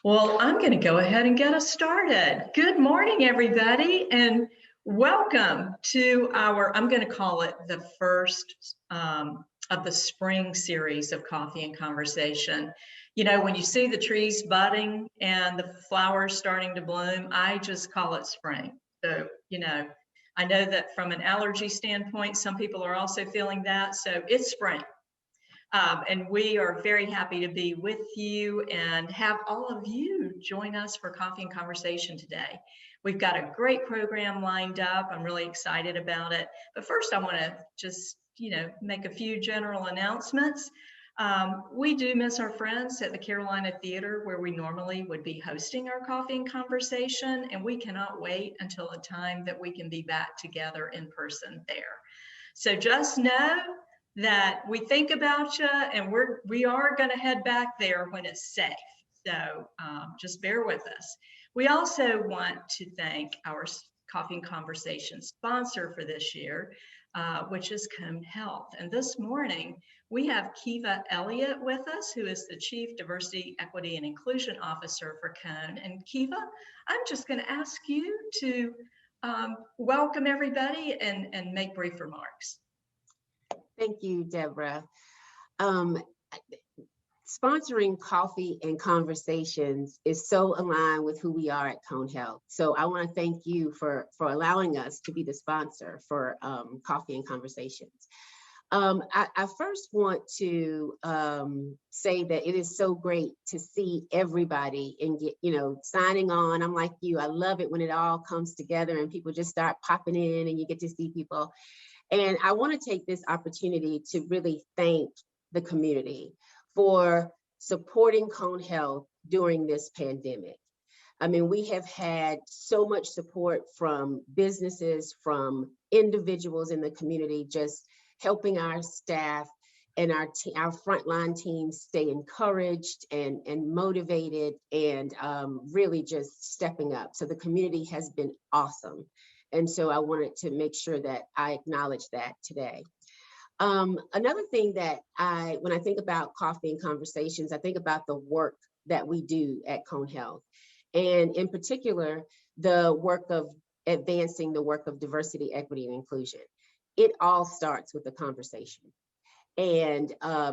Well, I'm going to go ahead and get us started. Good morning, everybody, and welcome to our, I'm going to call it the first of the spring series of Coffee and Conversation. You know, when you see the trees budding and the flowers starting to bloom, I just call it spring. So, you know that from an allergy standpoint, some people are also feeling that. So it's spring. And we are very happy to be with you and have all of you join us for Coffee and Conversation today. We've got a great program lined up. I'm really excited about it. But first, I want to just, make a few general announcements. We do miss our friends at the Carolina Theater, where we normally would be hosting our Coffee and Conversation, and we cannot wait until a time that we can be back together in person there. So just know that we think about you, and we are going to head back there when it's safe. So just bear with us. We also want to thank our Coffee and Conversation sponsor for this year, which is Cone Health. And this morning, we have Kayla Elliott with us, who is the Chief Diversity, Equity, and Inclusion Officer for Cone. And Kayla, I'm just going to ask you to welcome everybody and make brief remarks. Thank you, Deborah. Sponsoring Coffee and Conversations is so aligned with who we are at Cone Health. So I want to thank you for allowing us to be the sponsor for Coffee and Conversations. I first want to say that it is so great to see everybody and get, signing on. I'm like you, I love it when it all comes together and people just start popping in and you get to see people. And I want to take this opportunity to really thank the community for supporting Cone Health during this pandemic. I mean, we have had so much support from businesses, from individuals in the community, just helping our staff and our frontline teams stay encouraged and motivated and really just stepping up. So the community has been awesome. And so I wanted to make sure that I acknowledge that today. Another thing that when I think about Coffee and Conversations, I think about the work that we do at Cone Health. And in particular, the work of advancing the work of diversity, equity, and inclusion. It all starts with a conversation. And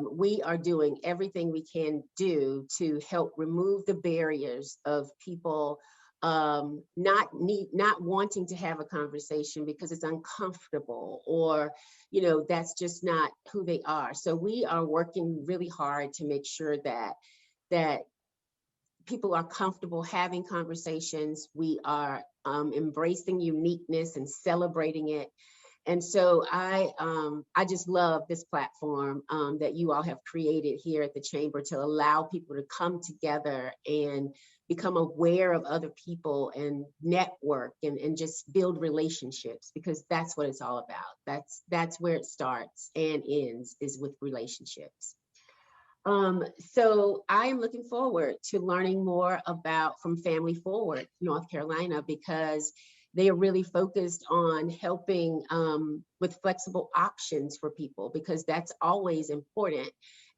we are doing everything we can do to help remove the barriers of people not wanting to have a conversation because it's uncomfortable or, that's just not who they are. So we are working really hard to make sure that people are comfortable having conversations. We are embracing uniqueness and celebrating it. And so I just love this platform that you all have created here at the Chamber to allow people to come together and become aware of other people and network and just build relationships, because that's what it's all about. That's where it starts and ends, is with relationships. So I am looking forward to learning more from Family Forward North Carolina, because they are really focused on helping with flexible options for people, because that's always important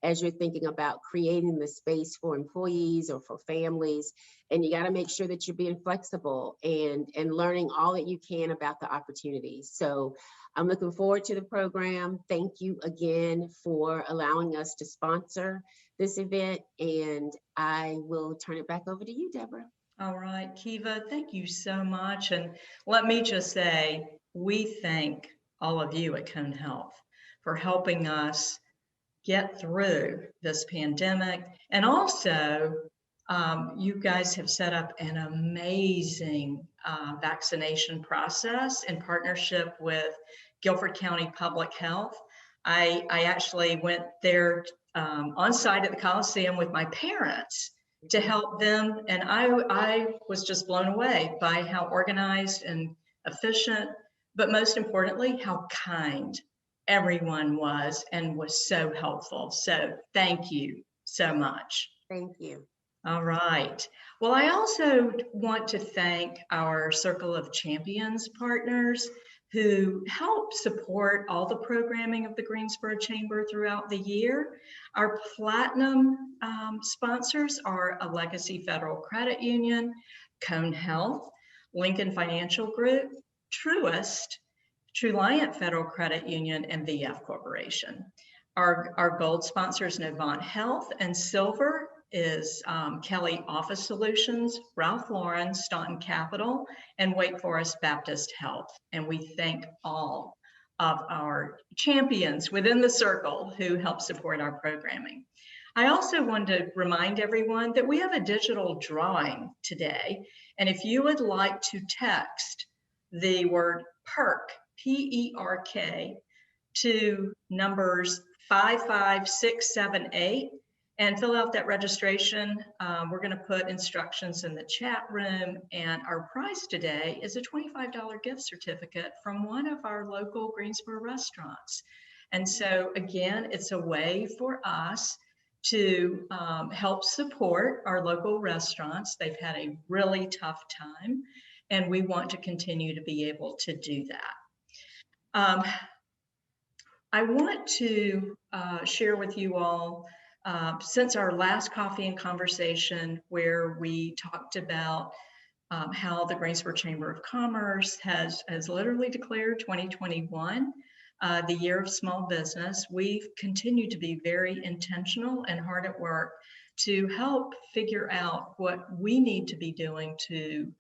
as you're thinking about creating the space for employees or for families. And you got to make sure that you're being flexible and learning all that you can about the opportunities. So I'm looking forward to the program. Thank you again for allowing us to sponsor this event. And I will turn it back over to you, Deborah. All right, Kayla, thank you so much. And let me just say, we thank all of you at Cone Health for helping us get through this pandemic. And also, you guys have set up an amazing vaccination process in partnership with Guilford County Public Health. I actually went there on site at the Coliseum with my parents to help them. And I was just blown away by how organized and efficient, but most importantly, how kind everyone was and was so helpful. So thank you so much. Thank you. All right. Well, I also want to thank our Circle of Champions partners. who help support all the programming of the Greensboro Chamber throughout the year. Our platinum sponsors are a Legacy Federal Credit Union, Cone Health, Lincoln Financial Group, Truist, Truliant Federal Credit Union, and VF Corporation. Our gold sponsors, Novant Health, and silver is Kelly Office Solutions, Ralph Lauren, Staunton Capital, and Wake Forest Baptist Health. And we thank all of our champions within the circle who help support our programming. I also want to remind everyone that we have a digital drawing today. And if you would like to text the word PERK, P-E-R-K, to numbers 55678 and fill out that registration. We're going to put instructions in the chat room, and our prize today is a $25 gift certificate from one of our local Greensboro restaurants. And so again, it's a way for us to help support our local restaurants. They've had a really tough time, and we want to continue to be able to do that. I want to share with you all, since our last coffee and conversation where we talked about how the Greensboro Chamber of Commerce has literally declared 2021 the year of small business, we've continued to be very intentional and hard at work to help figure out what we need to be doing to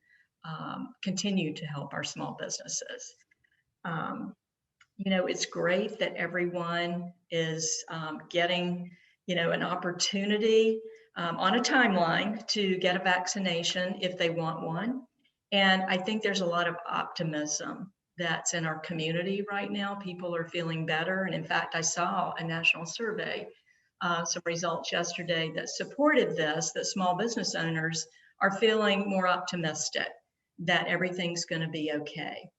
continue to help our small businesses. You know, it's great that everyone is getting, you know, an opportunity on a timeline to get a vaccination if they want one. And I think there's a lot of optimism that's in our community right now. People are feeling better. And in fact, I saw a national survey, some results yesterday that supported this, that small business owners are feeling more optimistic that everything's going to be okay.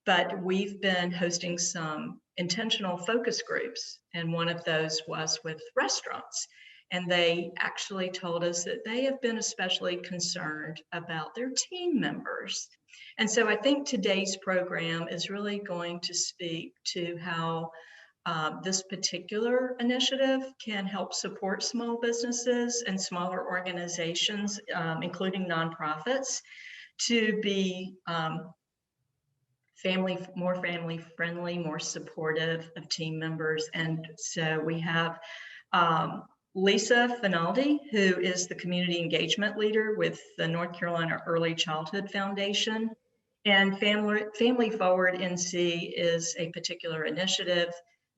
But we've been hosting some intentional focus groups, and one of those was with restaurants. And they actually told us that they have been especially concerned about their team members. And so I think today's program is really going to speak to how this particular initiative can help support small businesses and smaller organizations, including nonprofits, to be more family friendly, more supportive of team members. And so we have Lisa Finaldi, who is the community engagement leader with the North Carolina Early Childhood Foundation. And Family Forward NC is a particular initiative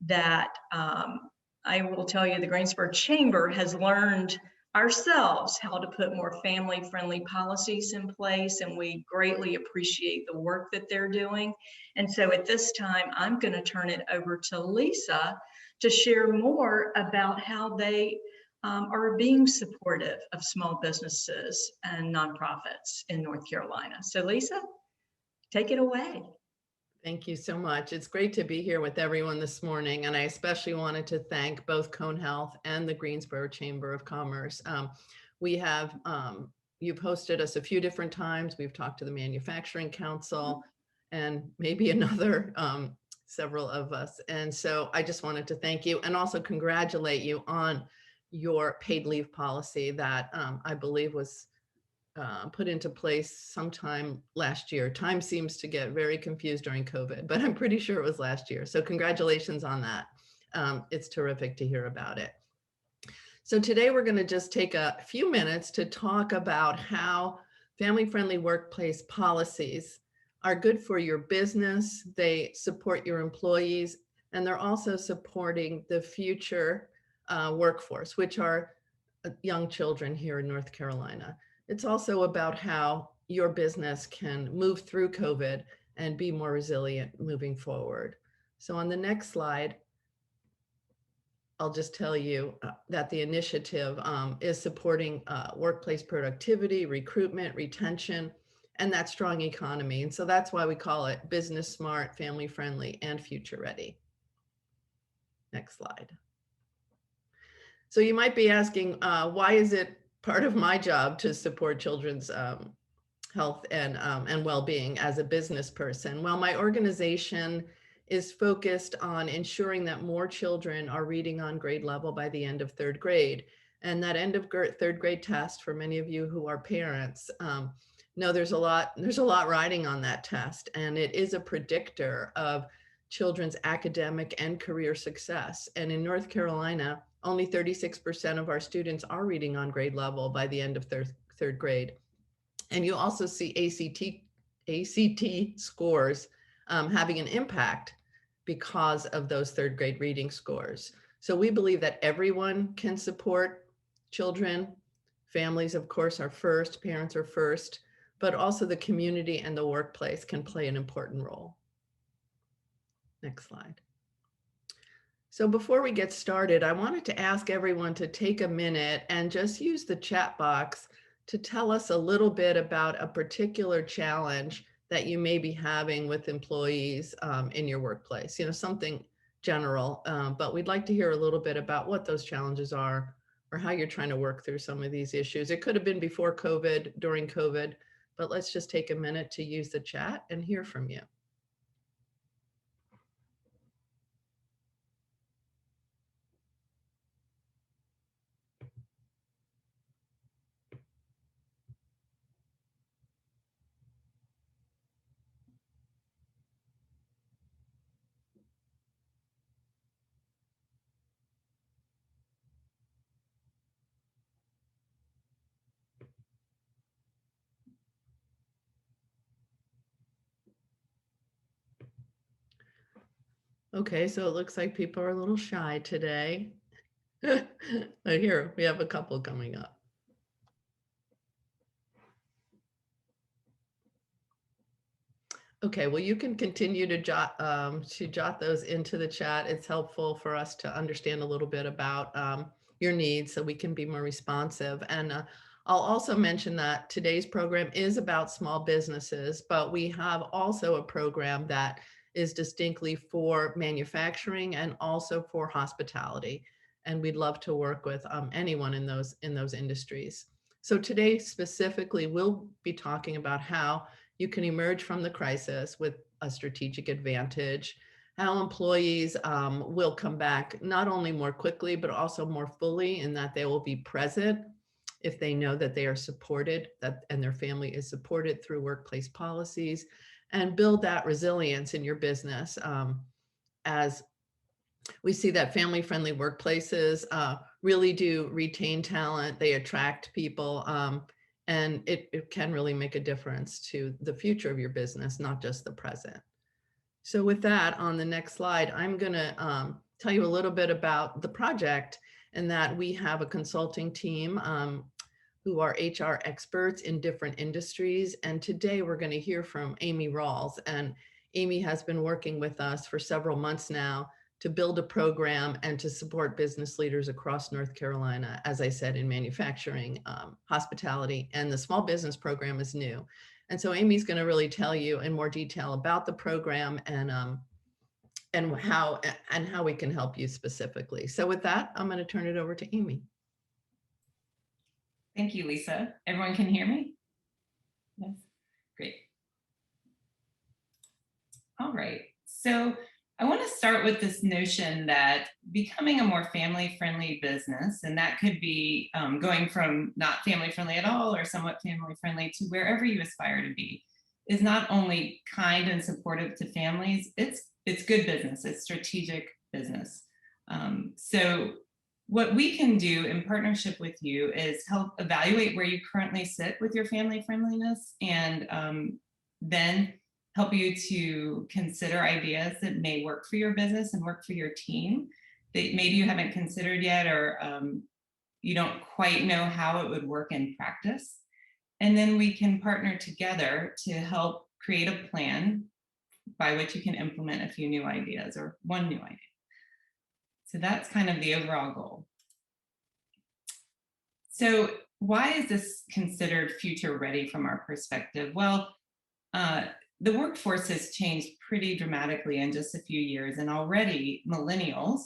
that I will tell you the Greensboro Chamber has learned ourselves how to put more family-friendly policies in place, and we greatly appreciate the work that they're doing. And so at this time, I'm going to turn it over to Lisa to share more about how they are being supportive of small businesses and nonprofits in North Carolina. So Lisa, take it away. Thank you so much. It's great to be here with everyone this morning. And I especially wanted to thank both Cone Health and the Greensboro Chamber of Commerce. We have, you've hosted us a few different times. We've talked to the Manufacturing Council and maybe another, several of us. And so I just wanted to thank you and also congratulate you on your paid leave policy that I believe was put into place sometime last year. Time seems to get very confused during COVID, but I'm pretty sure it was last year. So congratulations on that. It's terrific to hear about it. So today we're going to just take a few minutes to talk about how family-friendly workplace policies are good for your business. They support your employees, and they're also supporting the future workforce, which are young children here in North Carolina. It's also about how your business can move through COVID and be more resilient moving forward. So on the next slide, I'll just tell you that the initiative is supporting workplace productivity, recruitment, retention, and that strong economy. And so that's why we call it business smart, family friendly, and future ready. Next slide. So you might be asking, why is it part of my job to support children's health and well-being as a business person? Well, my organization is focused on ensuring that more children are reading on grade level by the end of third grade. And that end of third grade test, for many of you who are parents, know there's a lot riding on that test, and it is a predictor of children's academic and career success. And in North Carolina, only 36% of our students are reading on grade level by the end of third grade. And you also see ACT scores having an impact because of those third grade reading scores. So we believe that everyone can support children. Families, of course, are first, parents are first, but also the community and the workplace can play an important role. Next slide. So before we get started, I wanted to ask everyone to take a minute and just use the chat box to tell us a little bit about a particular challenge that you may be having with employees in your workplace, something general, but we'd like to hear a little bit about what those challenges are or how you're trying to work through some of these issues. It could have been before COVID, during COVID, but let's just take a minute to use the chat and hear from you. Okay, so it looks like people are a little shy today. But here, we have a couple coming up. Okay, well, you can continue to jot those into the chat. It's helpful for us to understand a little bit about your needs so we can be more responsive. And I'll also mention that today's program is about small businesses, but we have also a program that is distinctly for manufacturing and also for hospitality. And we'd love to work with anyone in those industries. So today specifically, we'll be talking about how you can emerge from the crisis with a strategic advantage, how employees will come back not only more quickly, but also more fully in that they will be present if they know that they are supported and their family is supported through workplace policies, and build that resilience in your business as we see that family-friendly workplaces really do retain talent, they attract people, and it can really make a difference to the future of your business, not just the present. So with that, on the next slide, I'm gonna tell you a little bit about the project, and that we have a consulting team who are HR experts in different industries. And today we're gonna hear from Amy Rawls. And Amy has been working with us for several months now to build a program and to support business leaders across North Carolina, as I said, in manufacturing, hospitality, and the small business program is new. And so Amy's going to really tell you in more detail about the program and how we can help you specifically. So with that, I'm going to turn it over to Amy. Thank you, Lisa. Everyone can hear me? Yes, great. All right, so I want to start with this notion that becoming a more family-friendly business, and that could be going from not family-friendly at all or somewhat family-friendly to wherever you aspire to be, is not only kind and supportive to families, it's good business, it's strategic business. So what we can do in partnership with you is help evaluate where you currently sit with your family friendliness, and then help you to consider ideas that may work for your business and work for your team that maybe you haven't considered yet, or you don't quite know how it would work in practice. And then we can partner together to help create a plan by which you can implement a few new ideas or one new idea. So that's kind of the overall goal. So why is this considered future ready from our perspective? Well, the workforce has changed pretty dramatically in just a few years, and already millennials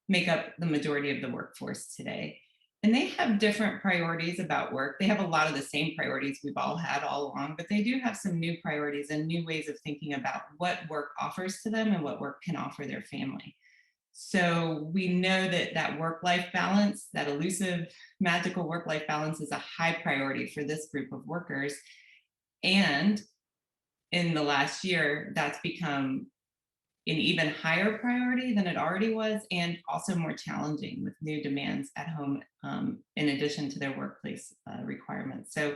make up the majority of the workforce today. And they have different priorities about work. They have a lot of the same priorities we've all had all along, but they do have some new priorities and new ways of thinking about what work offers to them and what work can offer their family. So we know that that work-life balance, that elusive, magical work-life balance, is a high priority for this group of workers. And in the last year, that's become an even higher priority than it already was, and also more challenging with new demands at home, in addition to their workplace requirements. So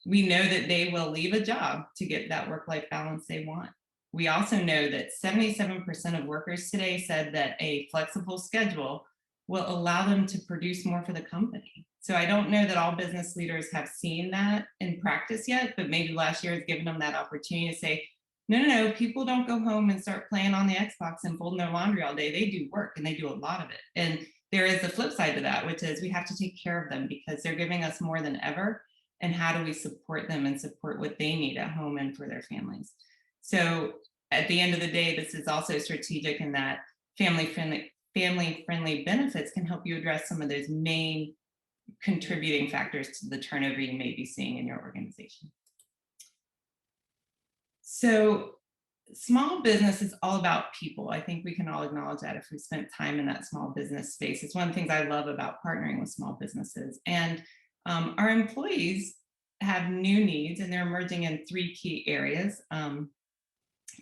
we know that they will leave a job to get that work-life balance they want. We also know that 77% of workers today said that a flexible schedule will allow them to produce more for the company. So I don't know that all business leaders have seen that in practice yet, but maybe last year has given them that opportunity to say, no, people don't go home and start playing on the Xbox and folding their laundry all day. They do work, and they do a lot of it. And there is the flip side to that, which is we have to take care of them because they're giving us more than ever. And how do we support them and support what they need at home and for their families? So at the end of the day, this is also strategic in that family-friendly benefits can help you address some of those main contributing factors to the turnover you may be seeing in your organization. So small business is all about people. I think we can all acknowledge that if we spent time in that small business space. It's one of the things I love about partnering with small businesses. And our employees have new needs, and they're emerging in 3 key areas.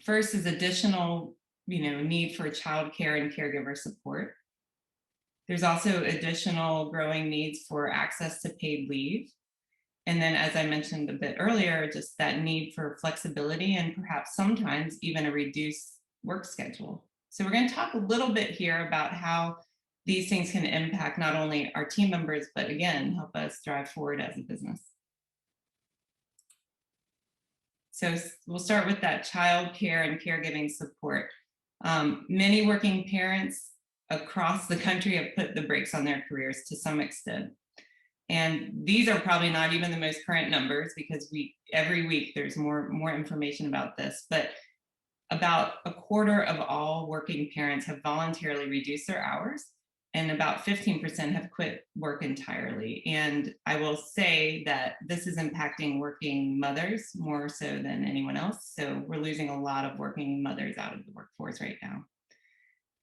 First is additional, need for childcare and caregiver support. There's also additional growing needs for access to paid leave. And then, as I mentioned a bit earlier, just that need for flexibility and perhaps sometimes even a reduced work schedule. So we're going to talk a little bit here about how these things can impact not only our team members, but again, help us drive forward as a business. So we'll start with that child care and caregiving support. Many working parents across the country have put the brakes on their careers to some extent. And these are probably not even the most current numbers because every week there's more information about this, but about a quarter of all working parents have voluntarily reduced their hours, and about 15% have quit work entirely. And I will say that this is impacting working mothers more so than anyone else. So we're losing a lot of working mothers out of the workforce right now.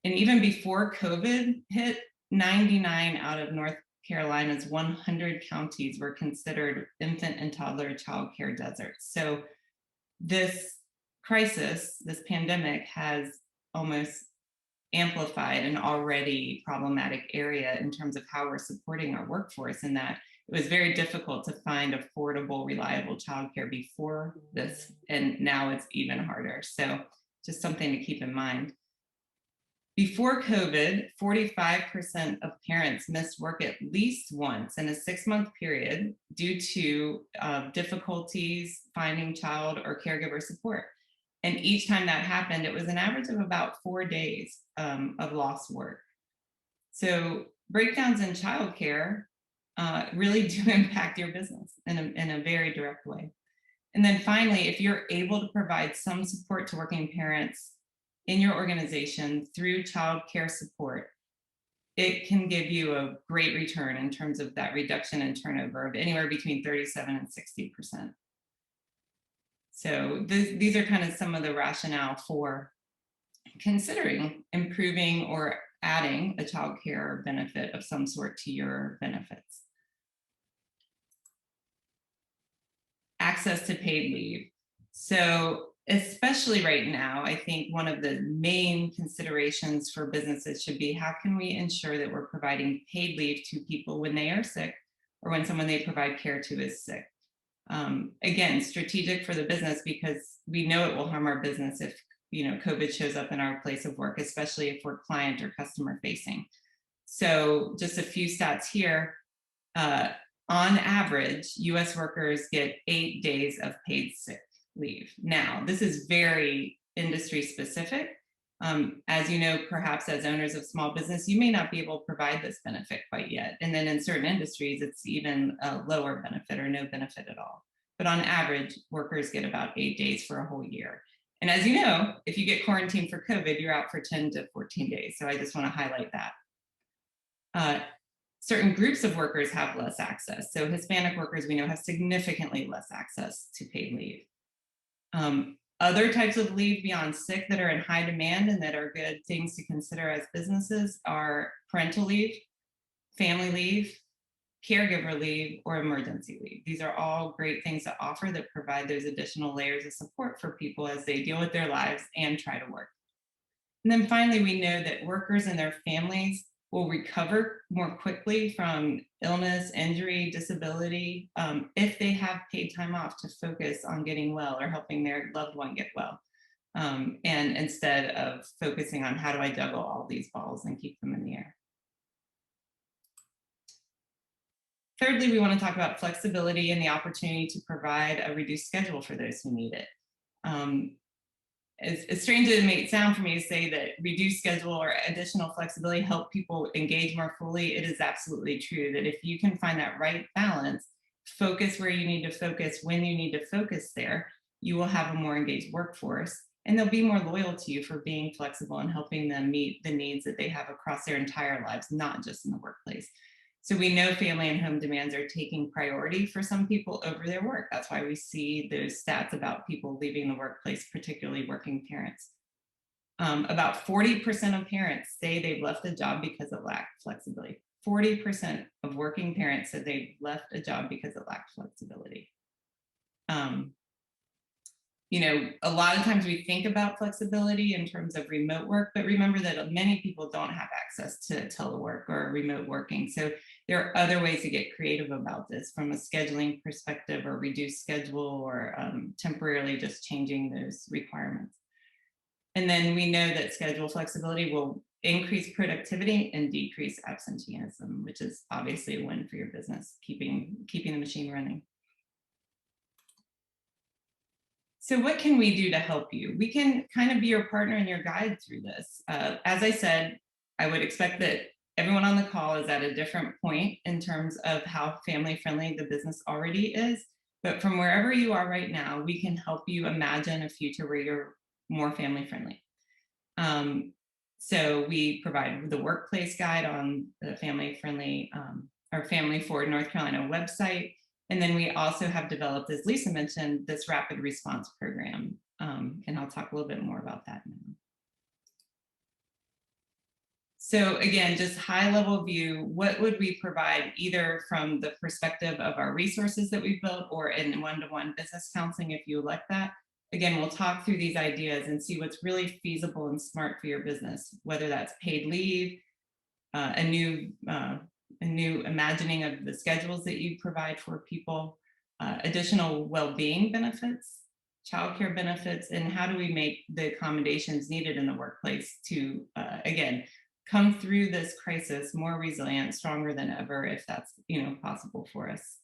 And even before COVID hit, 99 out of North Carolina's 100 counties were considered infant and toddler child care deserts. So this crisis, this pandemic, has almost amplified an already problematic area in terms of how we're supporting our workforce, in that it was very difficult to find affordable, reliable childcare before this, and now it's even harder. So just something to keep in mind. Before COVID, 45% of parents missed work at least once in a 6-month period due to difficulties finding child or caregiver support. And each time that happened, it was an average of about 4 days of lost work. So breakdowns in childcare really do impact your business in a very direct way. And then finally, if you're able to provide some support to working parents in your organization through child care support, it can give you a great return in terms of that reduction in turnover of anywhere between 37 and 60%. So these are kind of some of the rationale for considering improving or adding a child care benefit of some sort to your benefits. Access to paid leave. So especially right now, I think one of the main considerations for businesses should be, how can we ensure that we're providing paid leave to people when they are sick or when someone they provide care to is sick? Again, strategic for the business, because we know it will harm our business if COVID shows up in our place of work, especially if we're client or customer facing. So just a few stats here. On average, US workers get 8 days of paid sick leave. Now, this is very industry specific. As you know, perhaps as owners of small business, you may not be able to provide this benefit quite yet. And then in certain industries, it's even a lower benefit or no benefit at all. But on average, workers get about 8 days for a whole year. And as you know, if you get quarantined for COVID, you're out for 10 to 14 days. So I just want to highlight that. Certain groups of workers have less access. So Hispanic workers we know have significantly less access to paid leave. Other types of leave beyond sick that are in high demand and that are good things to consider as businesses are parental leave, family leave, caregiver leave, or emergency leave. These are all great things to offer that provide those additional layers of support for people as they deal with their lives and try to work. And then finally, we know that workers and their families will recover more quickly from illness, injury, disability, if they have paid time off to focus on getting well or helping their loved one get well. And instead of focusing on how do I juggle all these balls and keep them in the air. Thirdly, we want to talk about flexibility and the opportunity to provide a reduced schedule for those who need it. As strange as it may sound for me to say that reduced schedule or additional flexibility help people engage more fully, it is absolutely true that if you can find that right balance, focus where you need to focus, when you need to focus there, you will have a more engaged workforce, and they'll be more loyal to you for being flexible and helping them meet the needs that they have across their entire lives, not just in the workplace. So we know family and home demands are taking priority for some people over their work. That's why we see those stats about people leaving the workplace, particularly working parents. About 40% of parents say they've left a job because it lacked flexibility. 40% of working parents said they've left a job because it lacked flexibility. You know, a lot of times we think about flexibility in terms of remote work, but remember that many people don't have access to telework or remote working. So there are other ways to get creative about this from a scheduling perspective or reduced schedule or temporarily just changing those requirements. And then we know that schedule flexibility will increase productivity and decrease absenteeism, which is obviously a win for your business, keeping the machine running. So what can we do to help you? We can kind of be your partner and your guide through this. As I said, I would expect that everyone on the call is at a different point in terms of how family friendly the business already is. But from wherever you are right now, we can help you imagine a future where you're more family friendly. So we provide the workplace guide on the family friendly, our Family Forward North Carolina website. And then we also have developed, as Lisa mentioned, this rapid response program. And I'll talk a little bit more about that now. So again, just high level view, what would we provide either from the perspective of our resources that we've built or in one-to-one business counseling if you elect that. Again, we'll talk through these ideas and see what's really feasible and smart for your business, whether that's paid leave, a new imagining of the schedules that you provide for people, additional well-being benefits, childcare benefits, and how do we make the accommodations needed in the workplace to, again, come through this crisis more resilient, stronger than ever, if that's possible for us.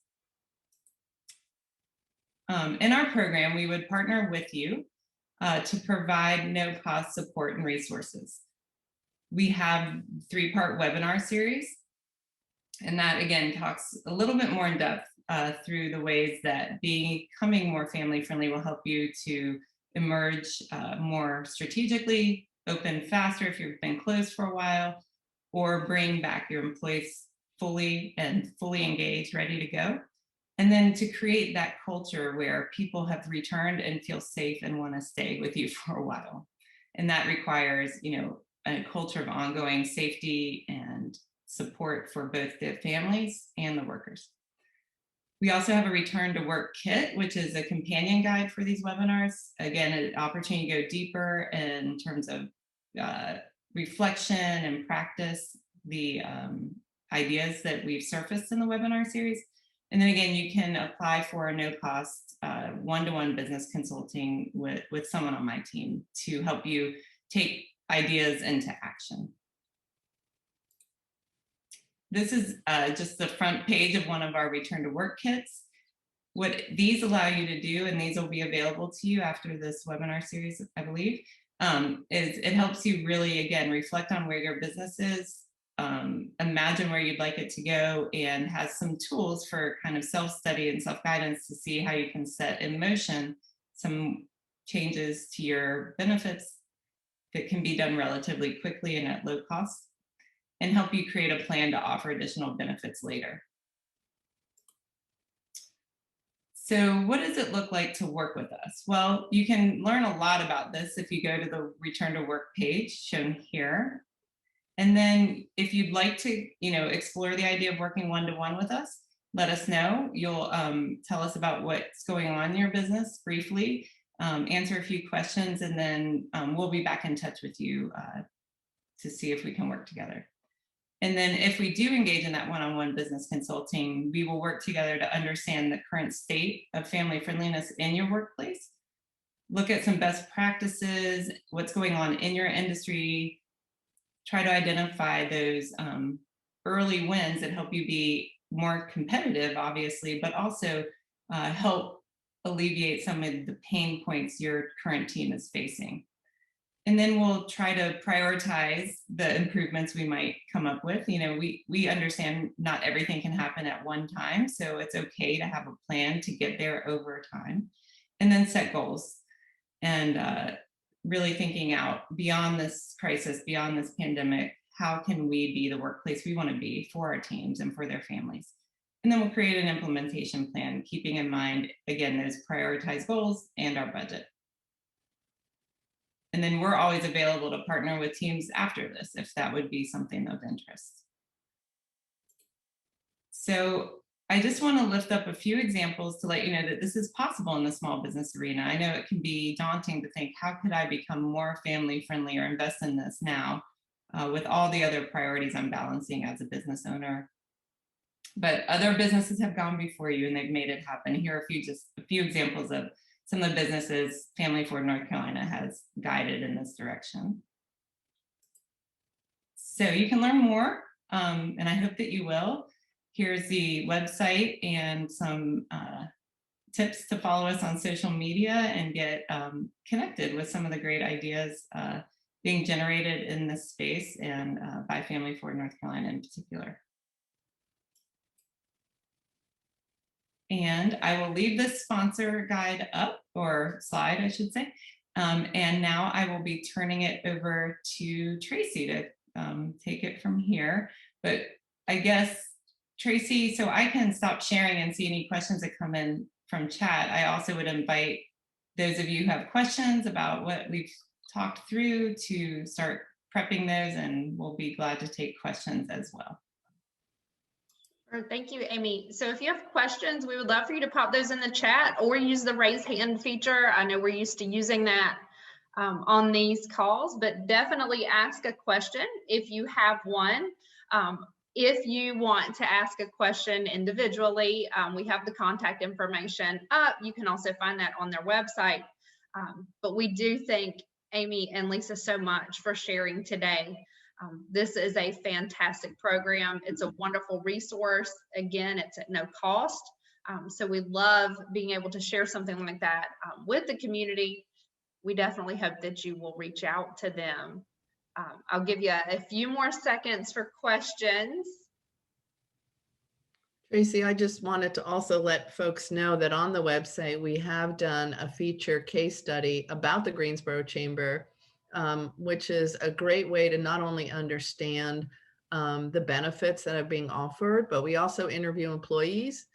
In our program, we would partner with you to provide no-cost support and resources. We have 3-part webinar series. And that, again, talks a little bit more in depth through the ways that becoming more family-friendly will help you to emerge more strategically, open faster if you've been closed for a while, or bring back your employees fully engaged, ready to go. And then to create that culture where people have returned and feel safe and want to stay with you for a while. And that requires, a culture of ongoing safety and support for both the families and the workers. We also have a return to work kit, which is a companion guide for these webinars. Again, an opportunity to go deeper in terms of reflection and practice the ideas that we've surfaced in the webinar series. And then again, you can apply for a no-cost one-to-one business consulting with someone on my team to help you take ideas into action. This is just the front page of one of our return to work kits. What these allow you to do, and these will be available to you after this webinar series, I believe, is it helps you really, again, reflect on where your business is, imagine where you'd like it to go, and has some tools for kind of self-study and self-guidance to see how you can set in motion some changes to your benefits that can be done relatively quickly and at low cost. and help you create a plan to offer additional benefits later. So what does it look like to work with us? Well, you can learn a lot about this if you go to the Return to Work page shown here. And then if you'd like to, explore the idea of working one-to-one with us, let us know. You'll tell us about what's going on in your business briefly, answer a few questions, and then we'll be back in touch with you to see if we can work together. And then if we do engage in that one-on-one business consulting, we will work together to understand the current state of family friendliness in your workplace, look at some best practices, what's going on in your industry, try to identify those early wins that help you be more competitive, obviously, but also help alleviate some of the pain points your current team is facing. And then we'll try to prioritize the improvements we might come up with. We understand not everything can happen at one time, so it's okay to have a plan to get there over time. And then set goals and really thinking out beyond this crisis, beyond this pandemic, how can we be the workplace we want to be for our teams and for their families? And then we'll create an implementation plan, keeping in mind, again, those prioritized goals and our budget. And then we're always available to partner with teams after this, if that would be something of interest. So I just want to lift up a few examples to let you know that this is possible in the small business arena. I know it can be daunting to think, how could I become more family friendly or invest in this now with all the other priorities I'm balancing as a business owner? But other businesses have gone before you and they've made it happen. Here are a few examples of some of the businesses Family Forward North Carolina has guided in this direction. So you can learn more, and I hope that you will. Here's the website and some tips to follow us on social media and get connected with some of the great ideas being generated in this space and by Family Forward North Carolina in particular. And I will leave this sponsor guide up, or slide, I should say. And now I will be turning it over to Tracy to take it from here. But I guess, Tracy, so I can stop sharing and see any questions that come in from chat. I also would invite those of you who have questions about what we've talked through to start prepping those, and we'll be glad to take questions as well. Thank you, Amy. So if you have questions, we would love for you to pop those in the chat or use the raise hand feature. I know we're used to using that on these calls, but definitely ask a question if you have one. If you want to ask a question individually, we have the contact information up. You can also find that on their website. But we do thank Amy and Lisa so much for sharing today. This is a fantastic program. It's a wonderful resource. Again, it's at no cost. So we love being able to share something like that with the community. We definitely hope that you will reach out to them. I'll give you a few more seconds for questions. Tracy, I just wanted to also let folks know that on the website, we have done a feature case study about the Greensboro Chamber, which is a great way to not only understand the benefits that are being offered, but we also interview employees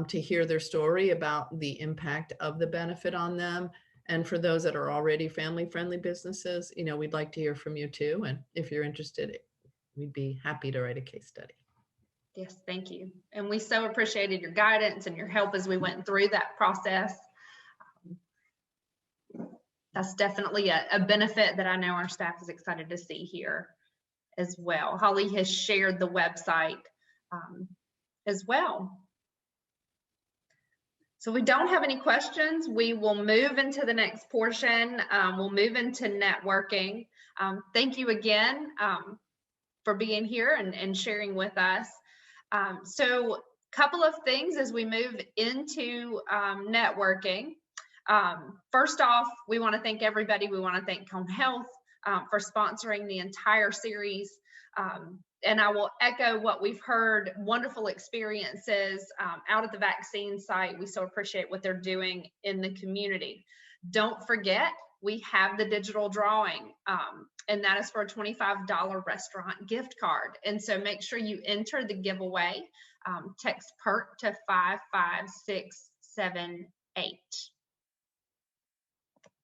to hear their story about the impact of the benefit on them. And for those that are already family-friendly businesses, we'd like to hear from you too. And if you're interested, we'd be happy to write a case study. Yes, thank you. And we so appreciated your guidance and your help as we went through that process. That's definitely a benefit that I know our staff is excited to see here as well. Holly has shared the website as well. So we don't have any questions. We will move into the next portion. We'll move into networking. Thank you again for being here and sharing with us. So a couple of things as we move into networking. First off, we want to thank everybody. We want to thank Cone Health for sponsoring the entire series. And I will echo what we've heard, wonderful experiences out at the vaccine site. We so appreciate what they're doing in the community. Don't forget we have the digital drawing, and that is for a $25 restaurant gift card. And so make sure you enter the giveaway. Text PERT to 55678.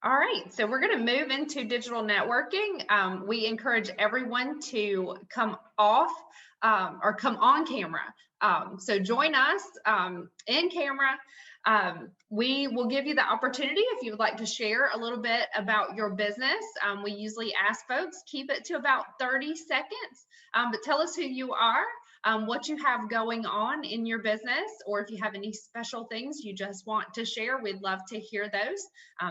All right, so we're going to move into digital networking. We encourage everyone to come off or come on camera. So join us in camera. We will give you the opportunity if you would like to share a little bit about your business. We usually ask folks, keep it to about 30 seconds, but tell us who you are, what you have going on in your business, or if you have any special things you just want to share, we'd love to hear those.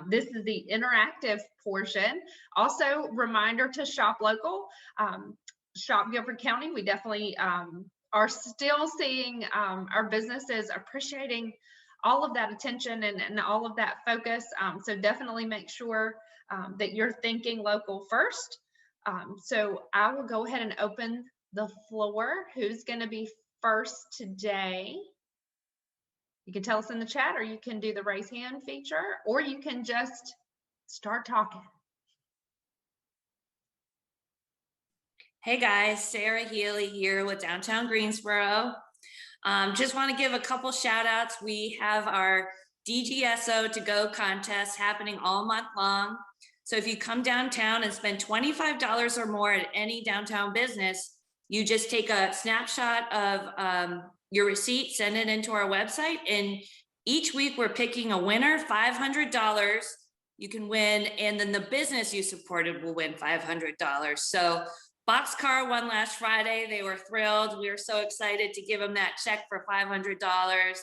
This is the interactive portion. Also, reminder to shop local, shop Guilford County. We definitely are still seeing our businesses appreciating all of that attention and all of that focus. So definitely make sure that you're thinking local first. So I will go ahead and open the floor. Who's going to be first today? You can tell us in the chat, or you can do the raise hand feature, or you can just start talking. Hey guys, Sarah Healy here with Downtown Greensboro. Just want to give a couple shout outs. We have our DGSO to go contest happening all month long. So if you come downtown and spend $25 or more at any downtown business, you just take a snapshot of your receipt, send it into our website, and each week we're picking a winner, $500 you can win, and then the business you supported will win $500. So Boxcar won last Friday. They were thrilled. We were so excited to give them that check for $500.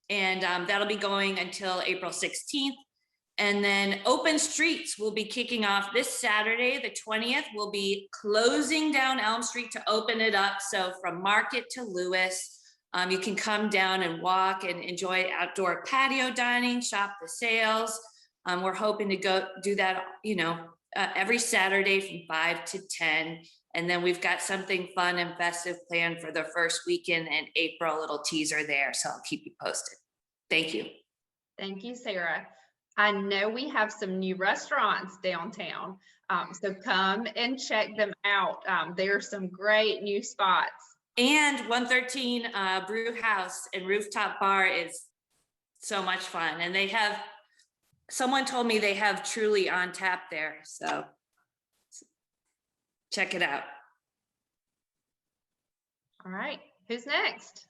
And that'll be going until April 16th. And then Open Streets will be kicking off this Saturday, the 20th. We'll be closing down Elm Street to open it up. So from Market to Lewis, you can come down and walk and enjoy outdoor patio dining, shop the sales. We're hoping to go do that, every Saturday from 5 to 10. And then we've got something fun and festive planned for the first weekend in April, a little teaser there. So I'll keep you posted. Thank you. Thank you, Sarah. I know we have some new restaurants downtown, so come and check them out. There are some great new spots. And 113 Brew House and Rooftop Bar is so much fun. And they have, someone told me they have Truly on tap there. So check it out. All right, who's next?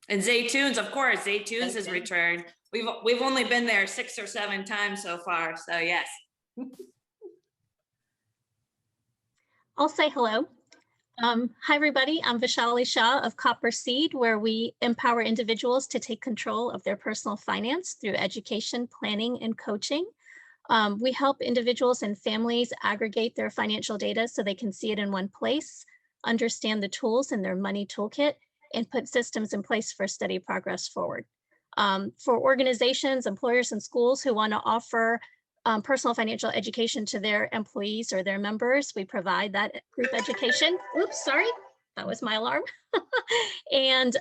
And Zaytunes, of course, Zaytunes has returned. We've only been there 6 or 7 times so far, so yes. I'll say hello. Hi, everybody. I'm Vishali Shah of Copper Seed, where we empower individuals to take control of their personal finance through education, planning, and coaching. We help individuals and families aggregate their financial data so they can see it in one place, understand the tools in their money toolkit, and put systems in place for steady progress forward. For organizations, employers, and schools who want to offer personal financial education to their employees or their members, we provide that group education. Oops, sorry, that was my alarm. And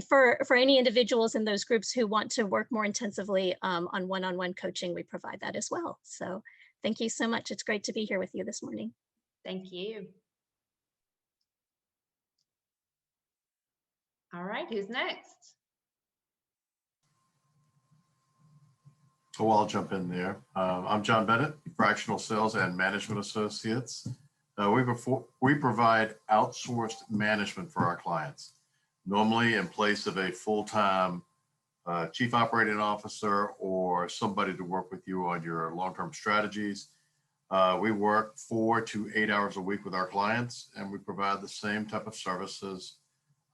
for any individuals in those groups who want to work more intensively on one-on-one coaching, we provide that as well. So thank you so much. It's great to be here with you this morning. Thank you. All right, who's next? So I'll jump in there. I'm John Bennett, Fractional Sales and Management Associates. We provide outsourced management for our clients, normally in place of a full-time chief operating officer or somebody to work with you on your long-term strategies. We work 4 to 8 hours a week with our clients, and we provide the same type of services,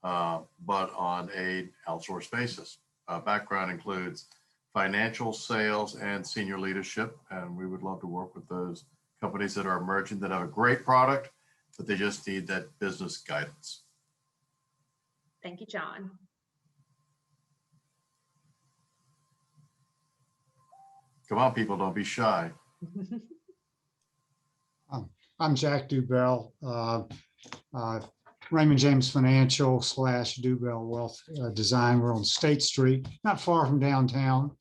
but on an outsourced basis. Background includes financial, sales, and senior leadership. And we would love to work with those companies that are emerging that have a great product, but they just need that business guidance. Thank you, John. Come on, people, don't be shy. I'm Jack Dubell, Raymond James Financial / Dubell Wealth Design. We're on State Street, not far from downtown.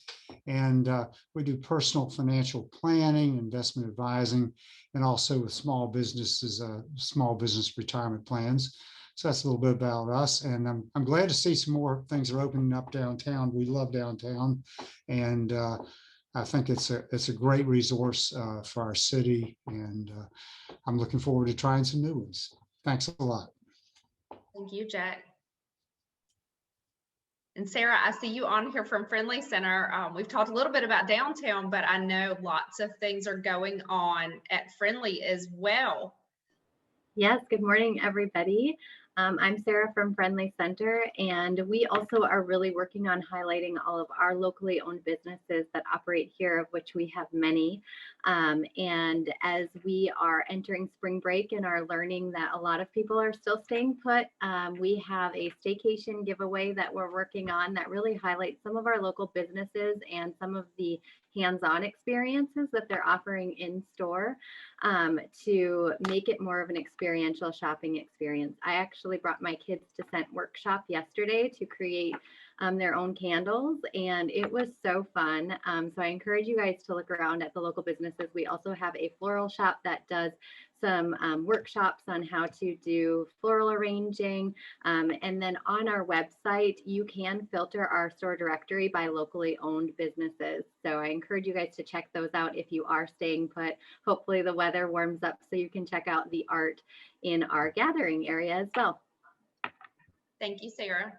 And we do personal financial planning, investment advising, and also with small businesses, small business retirement plans. So that's a little bit about us. And I'm glad to see some more things are opening up downtown. We love downtown. And I think it's a great resource for our city. And I'm looking forward to trying some new ones. Thanks a lot. Thank you, Jack. And Sarah, I see you on here from Friendly Center. We've talked a little bit about downtown, but I know lots of things are going on at Friendly as well. Yes, good morning, everybody. I'm Sarah from Friendly Center, and we also are really working on highlighting all of our locally owned businesses that operate here, of which we have many. And as we are entering spring break and are learning that a lot of people are still staying put, we have a staycation giveaway that we're working on that really highlights some of our local businesses and some of the hands-on experiences that they're offering in store to make it more of an experiential shopping experience. I actually brought my kids to Scent Workshop yesterday to create their own candles, and it was so fun. So I encourage you guys to look around at the local businesses. We also have a floral shop that does some workshops on how to do floral arranging. And then on our website, you can filter our store directory by locally owned businesses. So I encourage you guys to check those out if you are staying put. Hopefully the weather warms up so you can check out the art in our gathering area as well. Thank you, Sarah.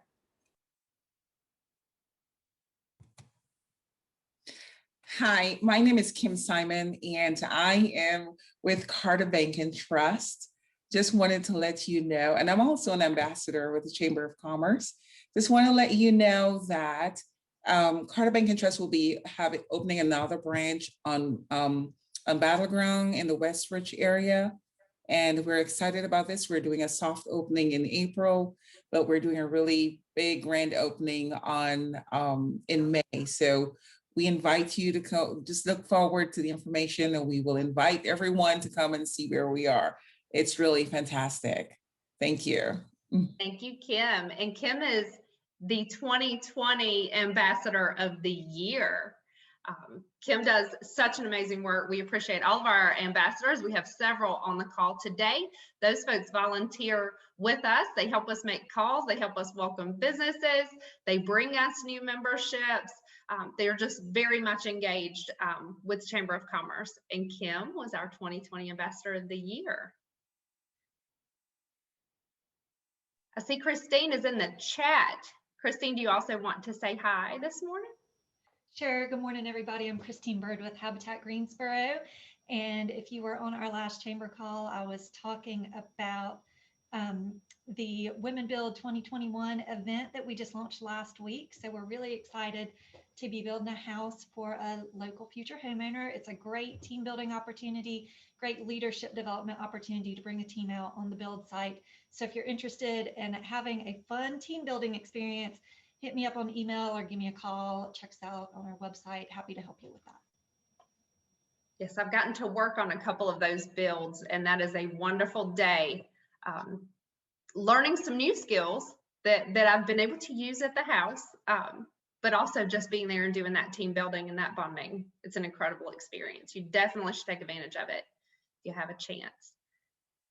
Hi, my name is Kim Simon, and I am with Carter Bank and Trust. Just wanted to let you know, and I'm also an ambassador with the Chamber of Commerce. Just want to let you know that Carter Bank and Trust will be opening another branch on Battleground in the Westridge area. And we're excited about this. We're doing a soft opening in April, but we're doing a really big grand opening in May. So we invite you to come, just look forward to the information, and we will invite everyone to come and see where we are. It's really fantastic. Thank you. Thank you, Kim. And Kim is the 2020 Ambassador of the Year. Kim does such an amazing work. We appreciate all of our ambassadors. We have several on the call today. Those folks volunteer with us. They help us make calls. They help us welcome businesses. They bring us new memberships. They're just very much engaged with Chamber of Commerce. And Kim was our 2020 Ambassador of the Year. I see Christine is in the chat. Christine, do you also want to say hi this morning? Sure. Good morning, everybody. I'm Christine Bird with Habitat Greensboro. And if you were on our last chamber call, I was talking about the Women Build 2021 event that we just launched last week. So we're really excited to be building a house for a local future homeowner. It's a great team building opportunity, great leadership development opportunity to bring a team out on the build site. So if you're interested in having a fun team building experience, hit me up on email or give me a call. Check us out on our website. Happy to help you with that. Yes, I've gotten to work on a couple of those builds, and that is a wonderful day. Learning some new skills that I've been able to use at the house, but also just being there and doing that team building and that bonding. It's an incredible experience. You definitely should take advantage of it if you have a chance.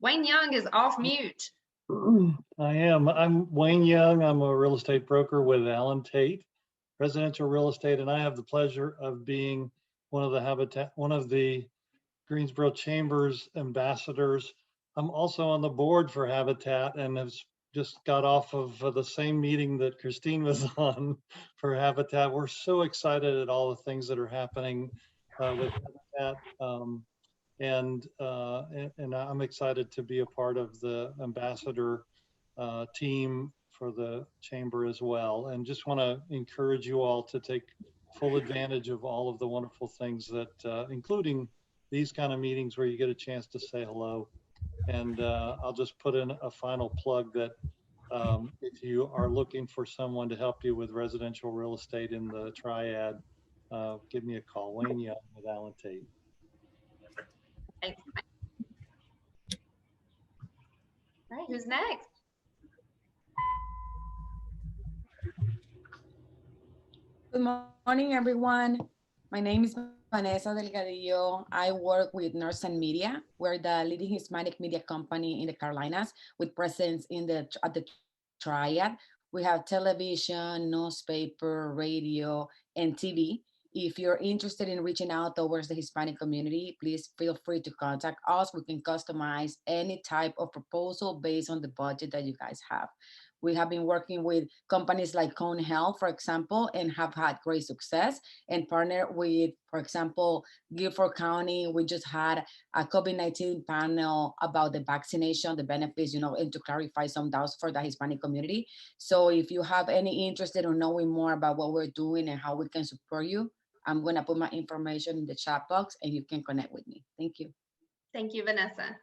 Wayne Young is off mute. I am. I'm Wayne Young. I'm a real estate broker with Allen Tate Residential Real Estate, and I have the pleasure of being one of the Greensboro Chamber's ambassadors. I'm also on the board for Habitat and have just got off of the same meeting that Christine was on for Habitat. We're so excited at all the things that are happening with Habitat. And I'm excited to be a part of the ambassador team for the chamber as well. And just want to encourage you all to take full advantage of all of the wonderful things that, including these kind of meetings where you get a chance to say hello. And I'll just put in a final plug that if you are looking for someone to help you with residential real estate in the Triad, give me a call. Wayne Young with Allen Tate. Thanks. All right, who's next? Good morning, everyone. My name is Vanessa Delgadillo. I work with Nurse and Media. We're the leading Hispanic media company in the Carolinas with presence at the Triad. We have television, newspaper, radio, and TV. If you're interested in reaching out towards the Hispanic community, please feel free to contact us. We can customize any type of proposal based on the budget that you guys have. We have been working with companies like Cone Health, for example, and have had great success, and partner with, for example, Guilford County. We just had a COVID-19 panel about the vaccination, the benefits, and to clarify some doubts for the Hispanic community. So if you have any interest in knowing more about what we're doing and how we can support you, I'm going to put my information in the chat box and you can connect with me. Thank you. Thank you, Vanessa.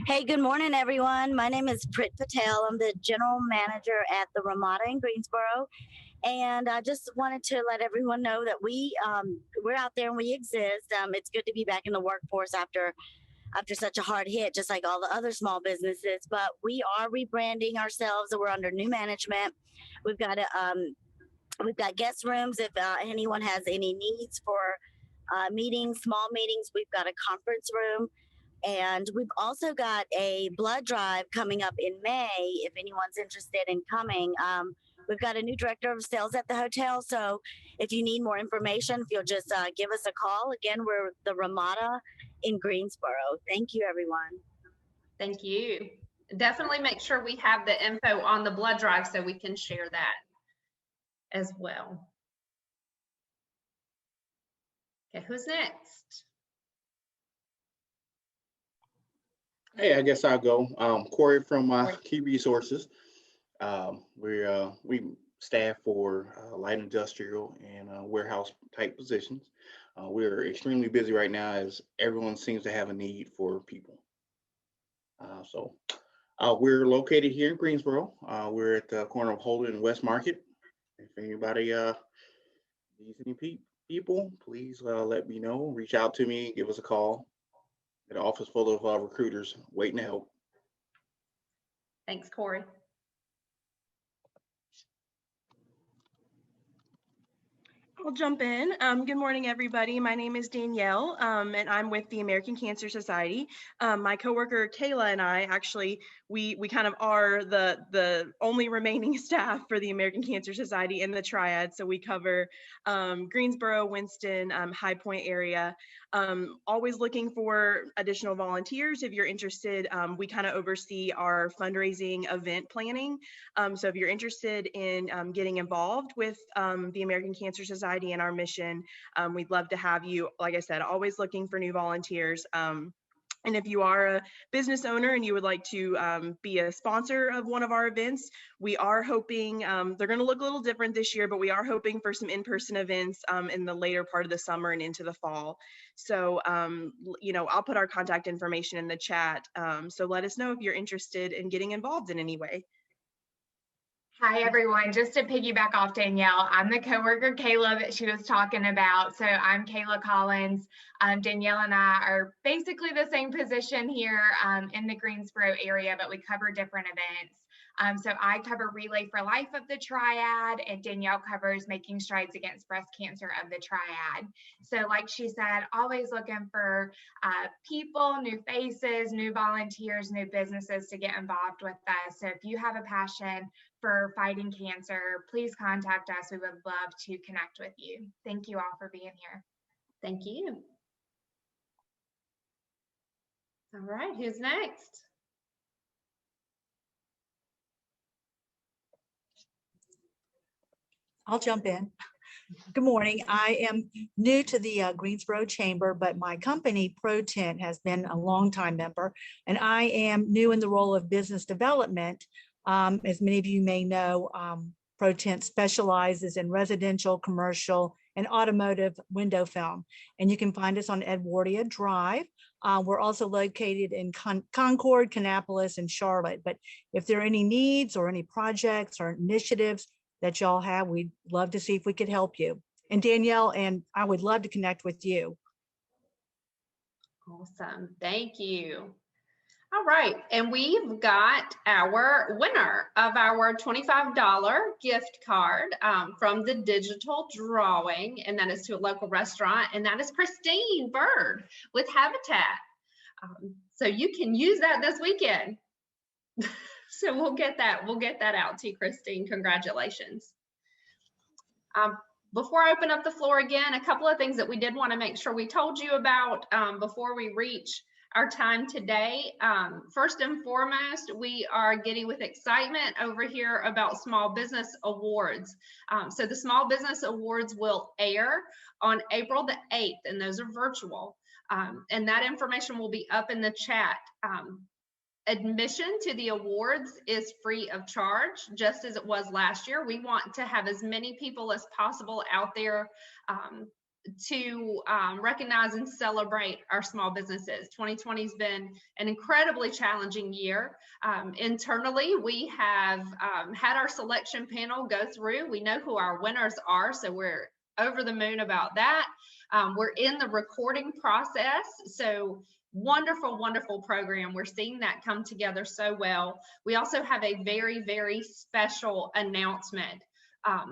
Hey, good morning, everyone. My name is Prit Patel. I'm the general manager at the Ramada in Greensboro. And I just wanted to let everyone know that we're out there and we exist. It's good to be back in the workforce after such a hard hit, just like all the other small businesses. But we are rebranding ourselves and we're under new management. We've got guest rooms if anyone has any needs for meetings, small meetings. We've got a conference room. And we've also got a blood drive coming up in May if anyone's interested in coming. We've got a new director of sales at the hotel. So if you need more information, if you'll just give us a call. Again, we're the Ramada in Greensboro. Thank you, everyone. Thank you. Definitely make sure we have the info on the blood drive so we can share that as well. Okay, who's next? Hey, I guess I'll go. Corey from Key Resources. We staff for light industrial and warehouse type positions. We're extremely busy right now as everyone seems to have a need for people. So we're located here in Greensboro. We're at the corner of Holden and West Market. If anybody needs any people, please let me know. Reach out to me, give us a call. An office full of recruiters waiting to help. Thanks, Corey. I'll jump in. Good morning, everybody. My name is Danielle, and I'm with the American Cancer Society. My coworker Kayla and I actually, we kind of are the only remaining staff for the American Cancer Society in the Triad. So we cover Greensboro, Winston, High Point area. Always looking for additional volunteers if you're interested. We kind of oversee our fundraising event planning. So if you're interested in getting involved with the American Cancer Society and our mission, we'd love to have you. Like I said, always looking for new volunteers. And if you are a business owner and you would like to be a sponsor of one of our events, we are hoping, they're going to look a little different this year, but we are hoping for some in-person events in the later part of the summer and into the fall. So, I'll put our contact information in the chat. So let us know if you're interested in getting involved in any way. Hi, everyone. Just to piggyback off Danielle, I'm the coworker Kayla that she was talking about. So I'm Kayla Collins. Danielle and I are basically the same position here in the Greensboro area, but we cover different events. So I cover Relay for Life of the Triad, and Danielle covers Making Strides Against Breast Cancer of the Triad. So like she said, always looking for people, new faces, new volunteers, new businesses to get involved with us. So if you have a passion for fighting cancer, please contact us. We would love to connect with you. Thank you all for being here. Thank you. All right, who's next? I'll jump in. Good morning. I am new to the Greensboro Chamber, but my company, ProTent, has been a longtime member, and I am new in the role of business development. As many of you may know, ProTent specializes in residential, commercial, and automotive window film, and you can find us on Edwardia Drive. We're also located in Concord, Kannapolis, and Charlotte, but if there are any needs or any projects or initiatives that y'all have, we'd love to see if we could help you. And Danielle and I would love to connect with you. Awesome, thank you. All right, and we've got our winner of our $25 gift card from the digital drawing, and that is to a local restaurant, and that is Christine Bird with Habitat. So you can use that this weekend. So we'll get that out to you, Christine. Congratulations. Before I open up the floor again, a couple of things that we did want to make sure we told you about before we reach our time today. First and foremost, we are giddy with excitement over here about Small Business Awards. So the Small Business Awards will air on April the 8th, and those are virtual. And that information will be up in the chat. Admission to the awards is free of charge, just as it was last year. We want to have as many people as possible out there to recognize and celebrate our small businesses. 2020 has been an incredibly challenging year. Internally, we have had our selection panel go through. We know who our winners are, so we're over the moon about that. We're in the recording process, so wonderful, wonderful program. We're seeing that come together so well. We also have a very, very special announcement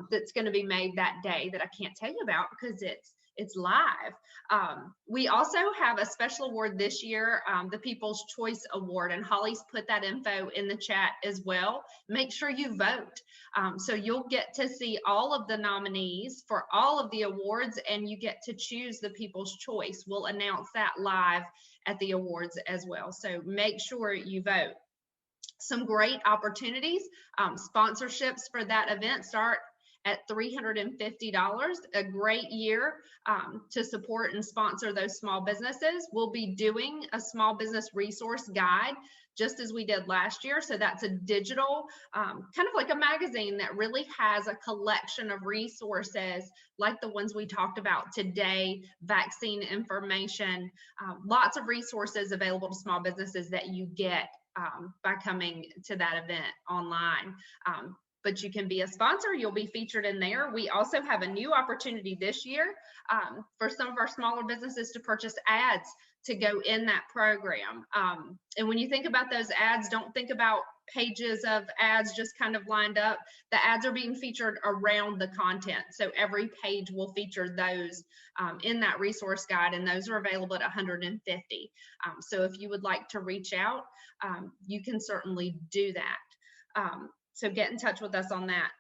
that's going to be made that day that I can't tell you about because it's live. We also have a special award this year, the People's Choice Award, and Holly's put that info in the chat as well. Make sure you vote. So you'll get to see all of the nominees for all of the awards, and you get to choose the People's Choice. We'll announce that live at the awards as well. So make sure you vote. Some great opportunities. Sponsorships for that event start at $350, a great year to support and sponsor those small businesses. We'll be doing a small business resource guide, just as we did last year. So that's a digital, kind of like a magazine that really has a collection of resources like the ones we talked about today, vaccine information, lots of resources available to small businesses that you get by coming to that event online. But you can be a sponsor, you'll be featured in there. We also have a new opportunity this year for some of our smaller businesses to purchase ads to go in that program. And when you think about those ads, don't think about pages of ads just kind of lined up. The ads are being featured around the content. So every page will feature those in that resource guide, and those are available at $150. So if you would like to reach out, you can certainly do that. So get in touch with us on that.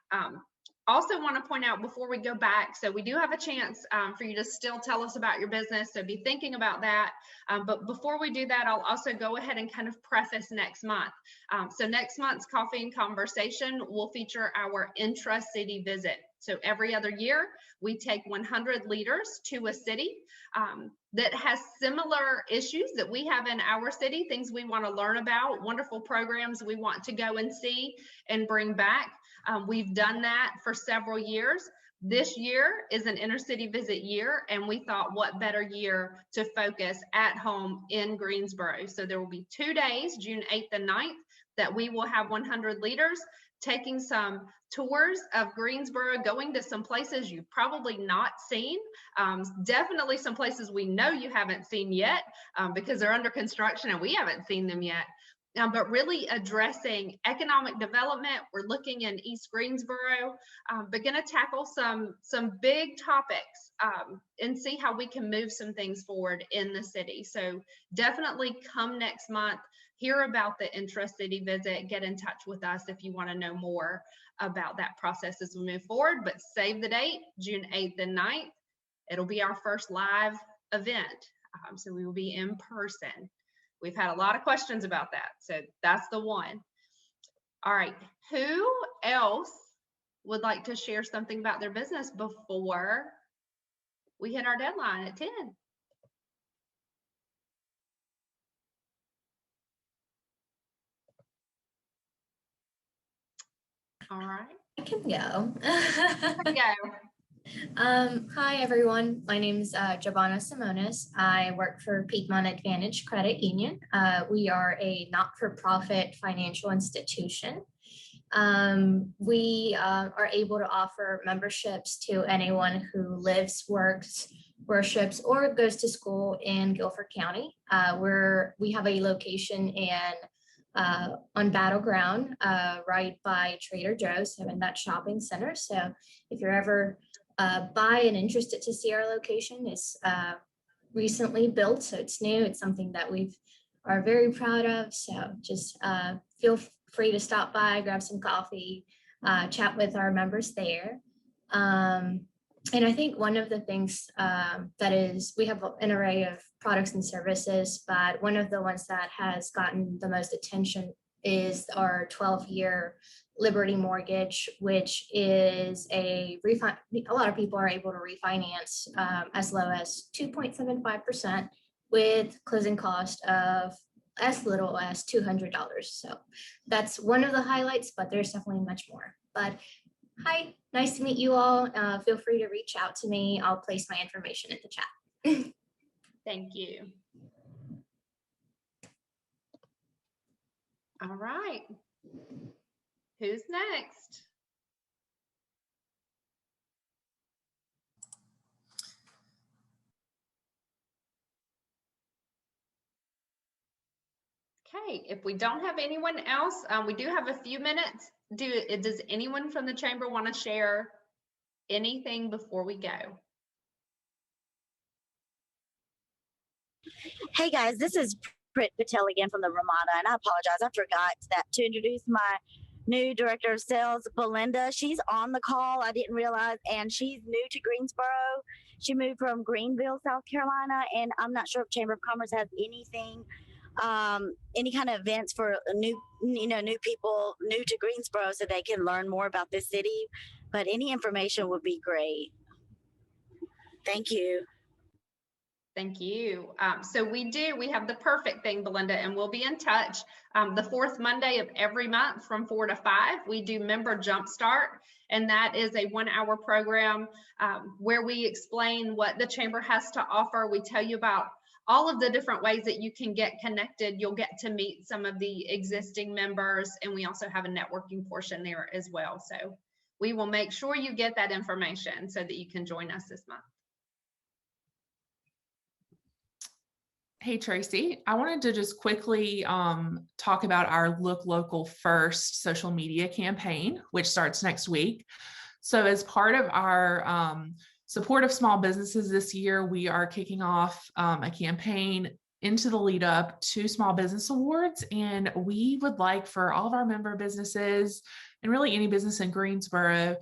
Also want to point out before we go back, so we do have a chance for you to still tell us about your business, so be thinking about that. But before we do that, I'll also go ahead and kind of preface next month. So next month's Coffee and Conversation will feature our intra-city visit. So every other year, we take 100 leaders to a city that has similar issues that we have in our city, things we want to learn about, wonderful programs we want to go and see and bring back. We've done that for several years. This year is an inner-city visit year, and we thought what better year to focus at home in Greensboro. So there will be 2 days, June 8th and 9th, that we will have 100 leaders taking some tours of Greensboro, going to some places you've probably not seen, definitely some places we know you haven't seen yet because they're under construction and we haven't seen them yet. But really addressing economic development. We're looking in East Greensboro, but going to tackle some big topics and see how we can move some things forward in the city. So definitely come next month, hear about the intra-city visit, get in touch with us if you want to know more about that process as we move forward. But save the date, June 8th and 9th. It'll be our first live event. So we will be in person. We've had a lot of questions about that. So that's the one. All right. Who else would like to share something about their business before we hit our deadline at 10? All right. I can go. Go. Hi, everyone. My name is Giovanna Simonis. I work for Piedmont Advantage Credit Union. We are a not-for-profit financial institution. We are able to offer memberships to anyone who lives, works, worships or goes to school in Guilford County. We have a location on Battleground, right by Trader Joe's, in that shopping center. So if you're ever by and interested to see our location, it's recently built, so it's new. It's something that we are very proud of. So just feel free to stop by, grab some coffee, chat with our members there. And I think one of the things that is, we have an array of products and services, but one of the ones that has gotten the most attention is our 12-year Liberty Mortgage, which is a lot of people are able to refinance as low as 2.75% with closing cost of as little as $200. So that's one of the highlights, but there's definitely much more. But hi, nice to meet you all. Feel free to reach out to me. I'll place my information in the chat. Thank you. All right. Who's next? Okay, if we don't have anyone else, we do have a few minutes. Does anyone from the chamber want to share anything before we go? Hey guys, this is Prit Patel again from the Ramada, and I apologize. I forgot to introduce my new director of sales, Belinda. She's on the call. I didn't realize, and she's new to Greensboro. She moved from Greenville, South Carolina, and I'm not sure if Chamber of Commerce has anything, any kind of events for new people new to Greensboro so they can learn more about this city. But any information would be great. Thank you. Thank you. So we have the perfect thing, Belinda, and we'll be in touch. The fourth Monday of every month from 4 to 5, we do Member Jumpstart, and that is a 1-hour program where we explain what the chamber has to offer. We tell you about all of the different ways that you can get connected. You'll get to meet some of the existing members, and we also have a networking portion there as well. So we will make sure you get that information so that you can join us this month. Hey, Tracy, I wanted to just quickly talk about our Look Local First social media campaign, which starts next week. So as part of our support of small businesses this year, we are kicking off a campaign into the lead up to Small Business Awards. And we would like for all of our member businesses and really any business in Greensboro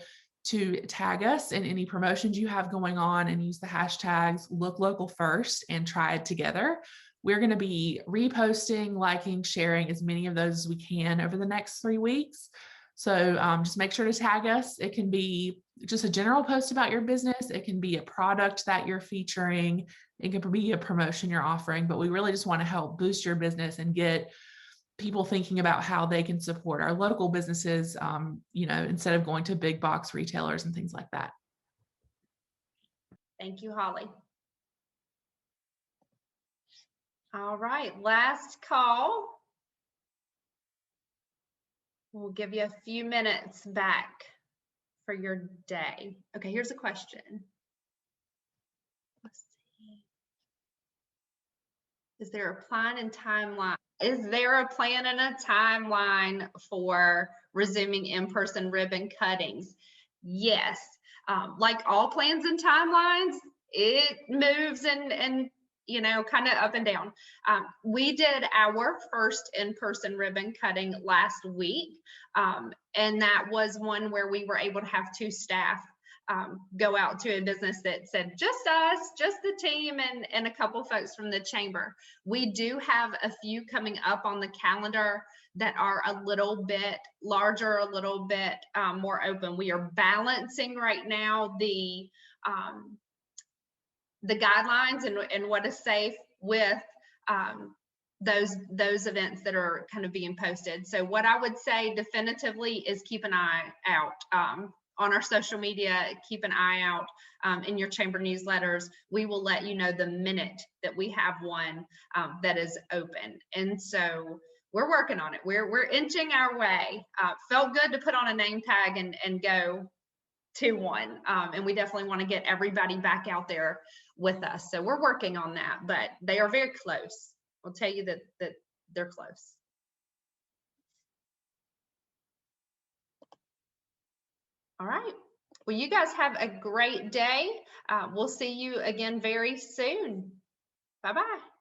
to tag us in any promotions you have going on and use the hashtags Look Local First and Try It Together. We're going to be reposting, liking, sharing as many of those as we can over the next 3 weeks. So just make sure to tag us. It can be just a general post about your business. It can be a product that you're featuring. It can be a promotion you're offering, but we really just want to help boost your business and get people thinking about how they can support our local businesses, instead of going to big box retailers and things like that. Thank you, Holly. All right, last call. We'll give you a few minutes back for your day. Okay, here's a question. Let's see. Is there a plan and timeline? Is there a plan and a timeline for resuming in-person ribbon cuttings? Yes. Like all plans and timelines, it moves and kind of up and down. We did our first in-person ribbon cutting last week, and that was one where we were able to have 2 staff go out to a business that said just us, just the team, and a couple folks from the chamber. We do have a few coming up on the calendar that are a little bit larger, a little bit more open. We are balancing right now the guidelines and what is safe with those events that are kind of being posted. So what I would say definitively is keep an eye out on our social media. Keep an eye out in your chamber newsletters. We will let you know the minute that we have one that is open. And so we're working on it. We're inching our way. Felt good to put on a name tag and go 2-1. And we definitely want to get everybody back out there with us. So we're working on that, but they are very close. I'll tell you that they're close. All right. Well, you guys have a great day. We'll see you again very soon. Bye-bye.